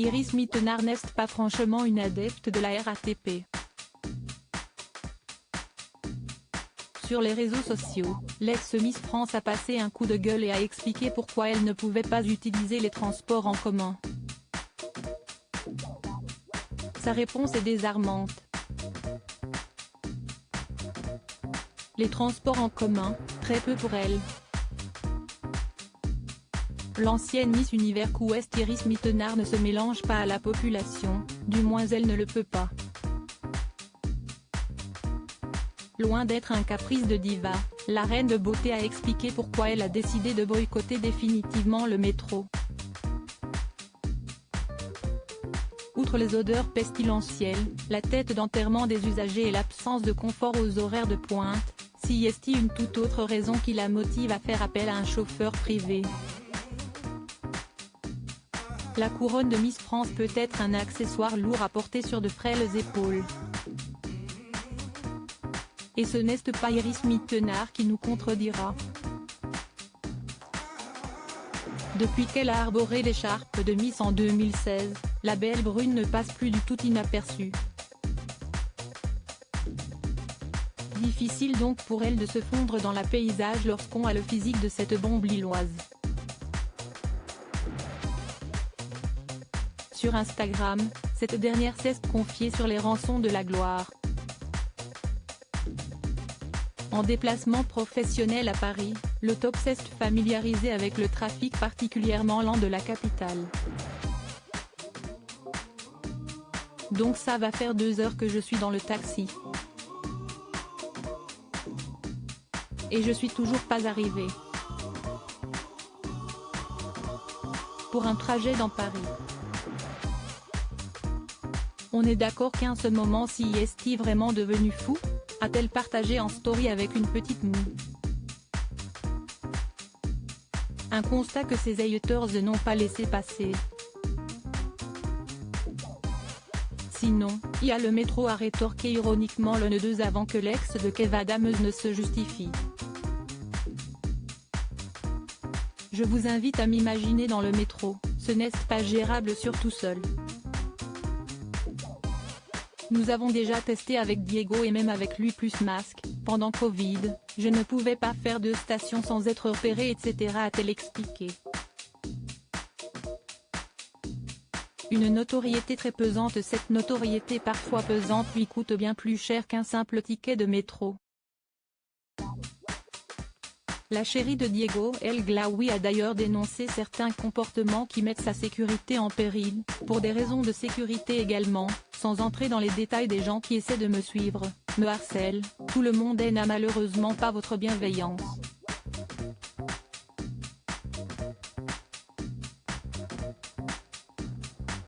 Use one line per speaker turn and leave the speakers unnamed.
Iris Mittenard n'est pas franchement une adepte de la RATP. Sur les réseaux sociaux, l'ex-Miss France a passé un coup de gueule et a expliqué pourquoi elle ne pouvait pas utiliser les transports en commun. Sa réponse est désarmante. Les transports en commun, très peu pour elle. L'ancienne Miss Univers Ouest Iris Mittenard ne se mélange pas à la population, du moins elle ne le peut pas. Loin d'être un caprice de diva, la reine de beauté a expliqué pourquoi elle a décidé de boycotter définitivement le métro. Outre les odeurs pestilentielles, la tête d'enterrement des usagers et l'absence de confort aux horaires de pointe, s'y est-il une toute autre raison qui la motive à faire appel à un chauffeur privé. La couronne de Miss France peut être un accessoire lourd à porter sur de frêles épaules. Et ce n'est pas Iris Mittenard qui nous contredira. Depuis qu'elle a arboré l'écharpe de Miss en 2016, la belle brune ne passe plus du tout inaperçue. Difficile donc pour elle de se fondre dans le paysage lorsqu'on a le physique de cette bombe lilloise. Sur Instagram, cette dernière s'est confiée sur les rançons de la gloire. En déplacement professionnel à Paris, le top s'est familiarisé avec le trafic particulièrement lent de la capitale. Donc ça va faire 2 heures que je suis dans le taxi. Et je suis toujours pas arrivée. Pour un trajet dans Paris. On est d'accord qu'en ce moment si est-il vraiment devenu fou, a-t-elle partagé en story avec une petite moue. Un constat que ses haters n'ont pas laissé passer. Sinon, il y a le métro a rétorqué ironiquement le 2 avant que l'ex de Kev Adams ne se justifie. Je vous invite à m'imaginer dans le métro, ce n'est pas gérable surtout seul. Nous avons déjà testé avec Diego et même avec lui plus masque, pendant Covid, je ne pouvais pas faire de station sans être repéré etc. a-t-elle expliqué. Une notoriété très pesante. Cette notoriété parfois pesante lui coûte bien plus cher qu'un simple ticket de métro. La chérie de Diego El Glaoui a d'ailleurs dénoncé certains comportements qui mettent sa sécurité en péril, pour des raisons de sécurité également, sans entrer dans les détails. Des gens qui essaient de me suivre, me harcèlent, tout le monde n'a malheureusement pas votre bienveillance.